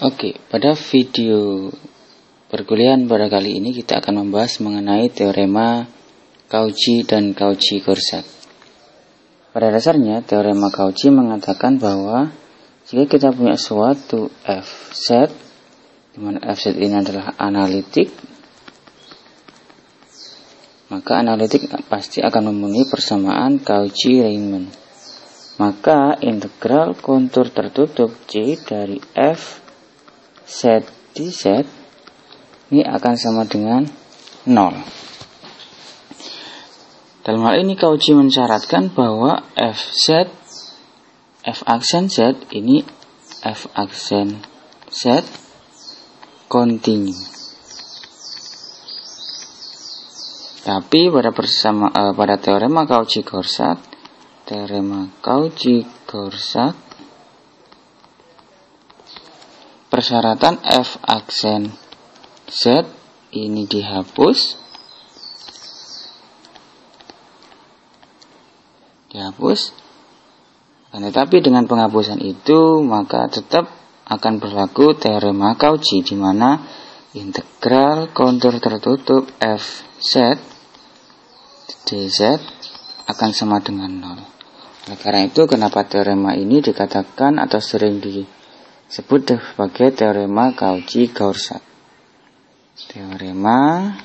Oke, pada video perkuliahan pada kali ini kita akan membahas mengenai teorema Cauchy dan Cauchy-Courchard. Pada dasarnya, teorema Cauchy mengatakan bahwa jika kita punya suatu f(z), di mana f(z) ini adalah analitik, maka analitik pasti akan memenuhi persamaan Cauchy-Riemann. Maka integral kontur tertutup C dari f z dz ini akan sama dengan 0. Dalam hal ini Cauchy mensyaratkan bahwa f aksen z ini f aksen z kontinu. Tapi pada teorema Cauchy-Courchard, persyaratan f aksen z ini dihapus, tetapi dengan penghapusan itu maka tetap akan berlaku teorema Cauchy, di mana integral kontur tertutup f z dz akan sama dengan 0. Oleh karena itu, kenapa teorema ini dikatakan atau sering disebut sebagai teorema Cauchy-Courchard. Teorema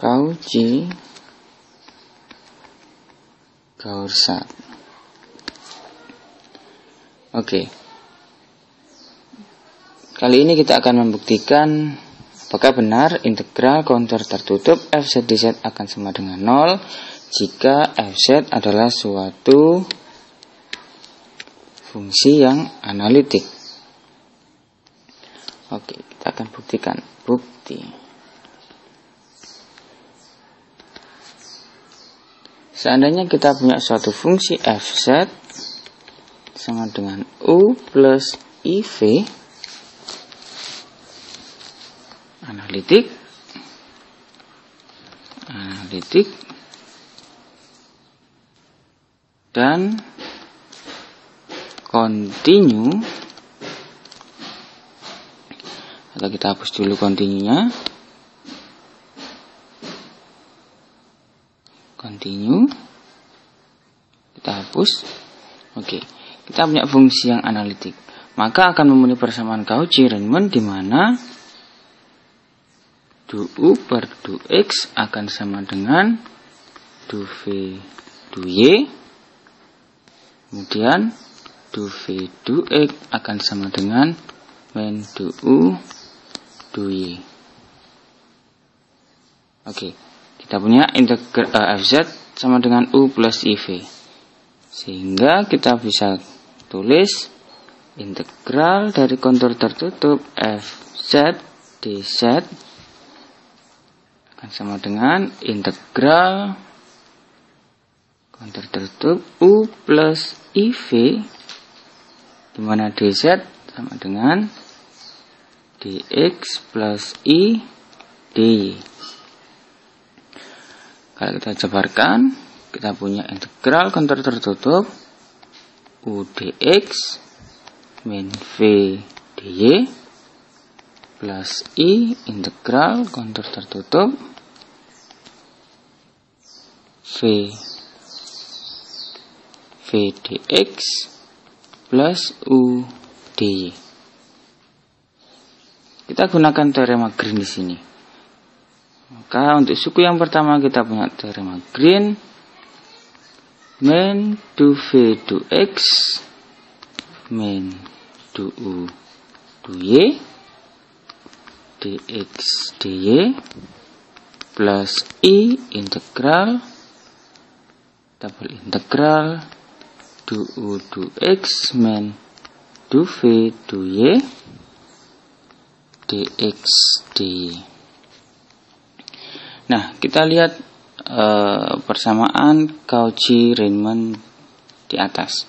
Cauchy-Courchard. Oke. Kali ini kita akan membuktikan apakah benar integral kontur tertutup f z dz akan sama dengan 0 jika f(z) adalah suatu fungsi yang analitik. Oke, kita akan buktikan. Bukti. Seandainya kita punya suatu fungsi f(z) sama dengan u plus iv analitik dan kontinu, atau kita hapus dulu kontinunya, kita hapus. Oke, kita punya fungsi yang analitik, maka akan memenuhi persamaan Cauchy-Riemann, di mana du per du x akan sama dengan du v du y. Kemudian du v du x akan sama dengan min du u du y. Oke, kita punya integral fz sama dengan u plus iv. Sehingga kita bisa tulis integral dari kontur tertutup fz dz akan sama dengan integral kontur tertutup u plus iv, di mana dz sama dengan dx plus i dy. Kalau kita jabarkan, kita punya integral kontur tertutup u dx min v dy plus i integral kontur tertutup v dx plus u dy. Kita gunakan teorema Green di sini. Maka untuk suku yang pertama kita punya teorema Green, min du v du x min du u du y dx dy plus i integral double integral du u du x min du v du y dx dy. Nah, kita lihat persamaan Cauchy-Riemann di atas.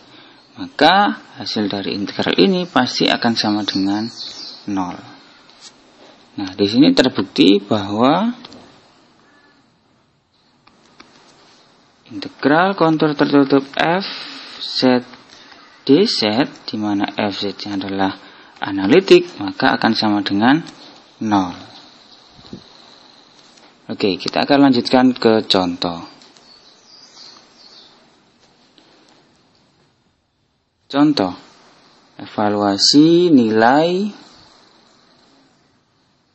Maka hasil dari integral ini pasti akan sama dengan 0. Nah, di sini terbukti bahwa integral kontur tertutup f z dz, di mana fz adalah analitik, maka akan sama dengan 0. Oke, kita akan lanjutkan ke contoh. Contoh, evaluasi nilai.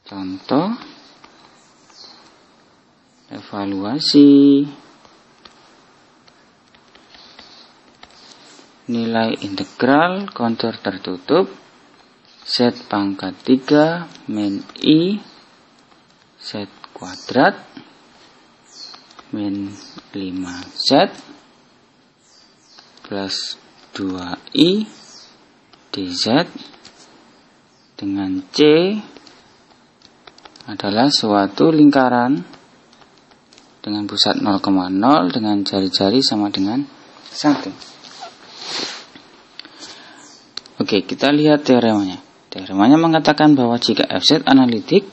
Contoh, evaluasi nilai integral kontur tertutup Z pangkat 3 min I Z kuadrat min 5Z plus 2I dz dengan C adalah suatu lingkaran dengan pusat 0,0 dengan jari-jari sama dengan 1. Oke, kita lihat teoremanya. Teoremanya mengatakan bahwa jika fz analitik,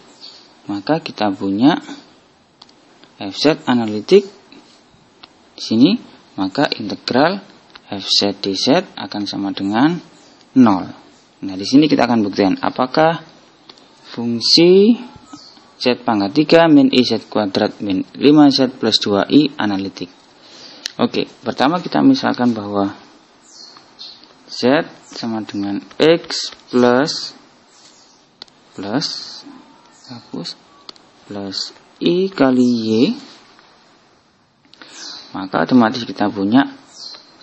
maka kita punya fz analitik di sini, maka integral fz dz akan sama dengan 0. Nah, di sini kita akan buktikan apakah fungsi z pangkat 3 min i z kuadrat min 5z plus 2i analitik. Oke, pertama kita misalkan bahwa z sama dengan x plus i kali y, maka otomatis kita punya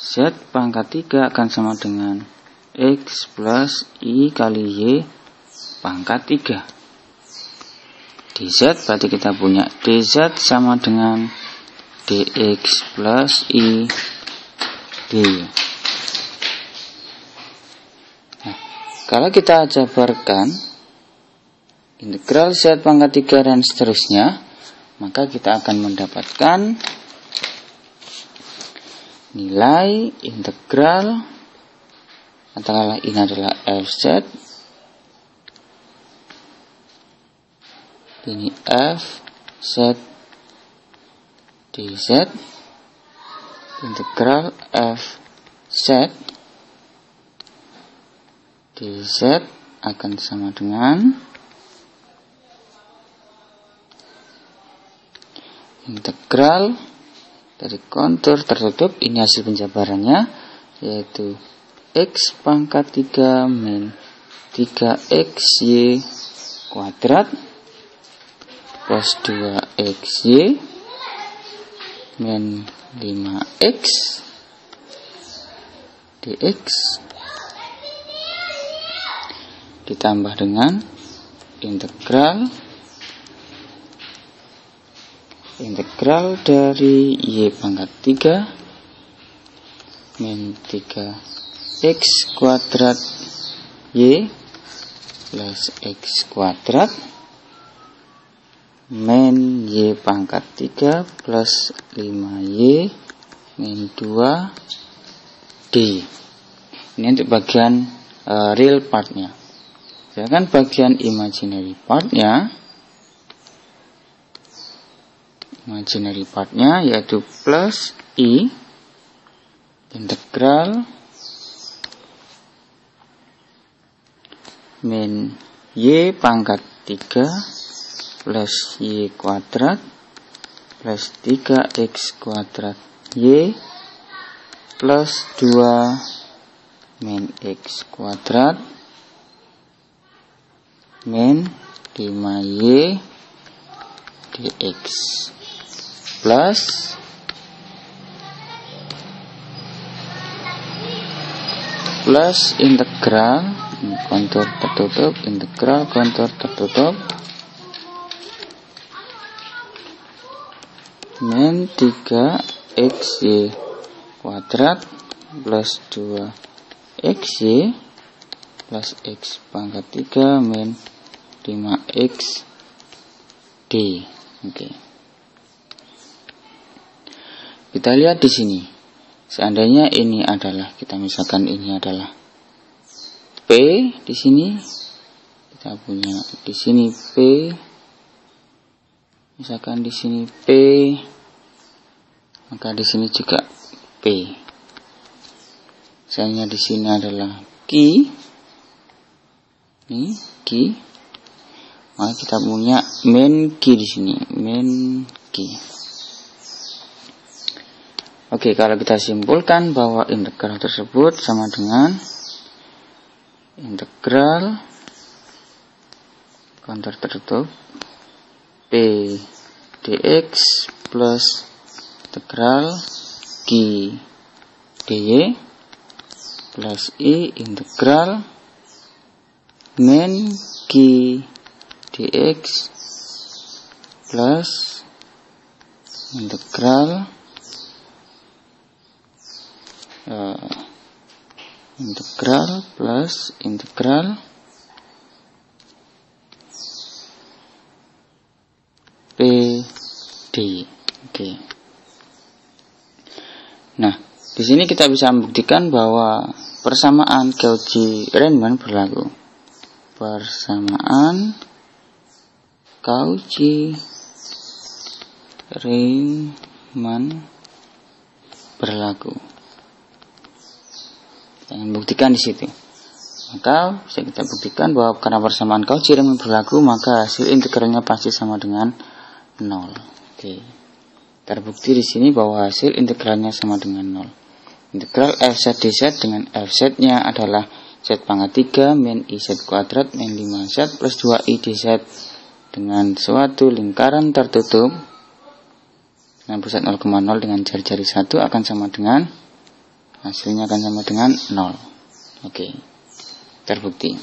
z pangkat 3 akan sama dengan x plus i kali y pangkat 3. dz berarti kita punya dz sama dengan dx plus i dy. Nah, kalau kita jabarkan integral z pangkat 3 dan seterusnya, maka kita akan mendapatkan nilai integral, katakanlah ini adalah fz, ini fz dz, integral fz dz akan sama dengan integral dari kontur tertutup, ini hasil penjabarannya, yaitu x pangkat 3 min 3xy kuadrat plus 2xy min 5x dx ditambah dengan integral dari y pangkat 3 min 3x kuadrat y plus x kuadrat min y pangkat 3 plus 5y min 2d. Ini untuk bagian real partnya. Sedangkan bagian imaginary partnya yaitu plus i integral min y pangkat 3 plus y kuadrat plus 3x kuadrat y plus 2 min x kuadrat min 5y dx plus integral kontur tertutup, integral kontur tertutup min 3xy kuadrat plus 2xy plus x pangkat 3 min 5x d. Oke. Kita lihat di sini. Seandainya ini adalah, kita misalkan ini adalah P di sini, kita punya di sini P, misalkan di sini P, maka di sini juga P. Misalnya di sini adalah Q, Ini key. Maka kita punya main key di sini, main key. Oke, kalau kita simpulkan bahwa integral tersebut sama dengan integral kontur tertutup P dx plus integral Q dy plus I integral min Q dx plus integral plus integral PD. Oke. Nah, di sini kita bisa membuktikan bahwa persamaan Cauchy-Riemann berlaku. Persamaan Cauchy-Riemann berlaku. Kita ingin buktikan di situ. Maka bisa kita buktikan bahwa karena persamaan Cauchy-Riemann berlaku, maka hasil integralnya pasti sama dengan 0. Oke. Terbukti di sini bahwa hasil integralnya sama dengan 0. Integral fz dz dengan fz-nya adalah z pangkat 3 min i z kuadrat min 5z plus 2i dz dengan suatu lingkaran tertutup dengan pusat 0,0 dengan jari-jari 1 akan sama dengan hasilnya akan sama dengan 0. Oke. Terbukti.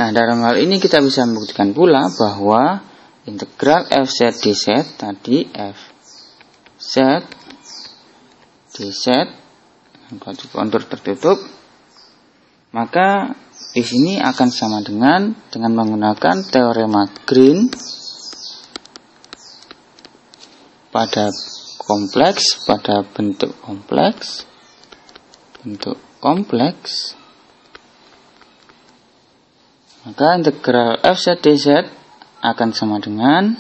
Nah, dalam hal ini kita bisa membuktikan pula bahwa integral fz dz tadi fz dz kontur tertutup, maka di sini akan sama dengan menggunakan teorema Green pada bentuk kompleks, maka integral fz dz akan sama dengan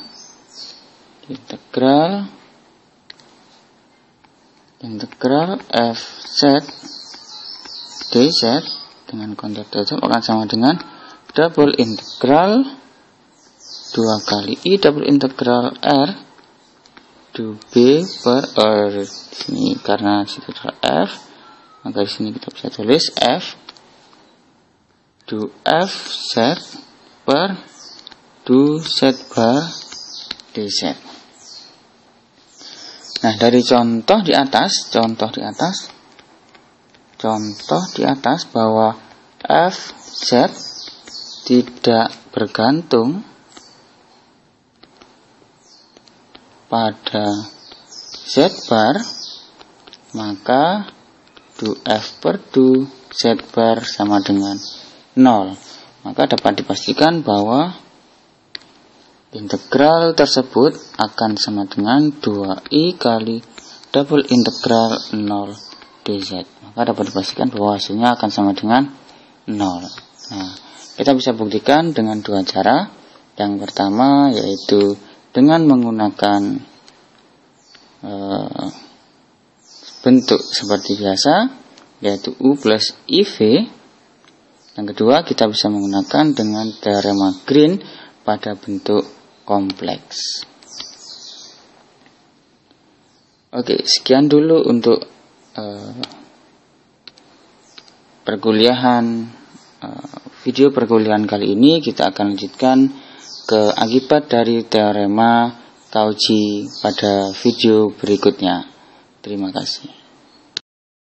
integral fz dz dengan kontur tertutup akan sama dengan double integral 2 kali i double integral r db per r. Ini karena situ adalah f, maka di sini kita bisa tulis f du fz per du z bar dz. Nah, dari contoh di atas bahwa fz tidak bergantung pada z bar, maka du f per du z bar sama dengan 0. Maka dapat dipastikan bahwa integral tersebut akan sama dengan 2i kali double integral 0 dz. Maka dapat dipastikan bahwa hasilnya akan sama dengan 0. Nah, kita bisa buktikan dengan dua cara. Yang pertama yaitu dengan menggunakan bentuk seperti biasa, yaitu u plus iv. Yang kedua, kita bisa menggunakan dengan teorema Green pada bentuk kompleks. Oke, sekian dulu untuk video perkuliahan kali ini. Kita akan lanjutkan ke akibat dari teorema Cauchy pada video berikutnya. Terima kasih.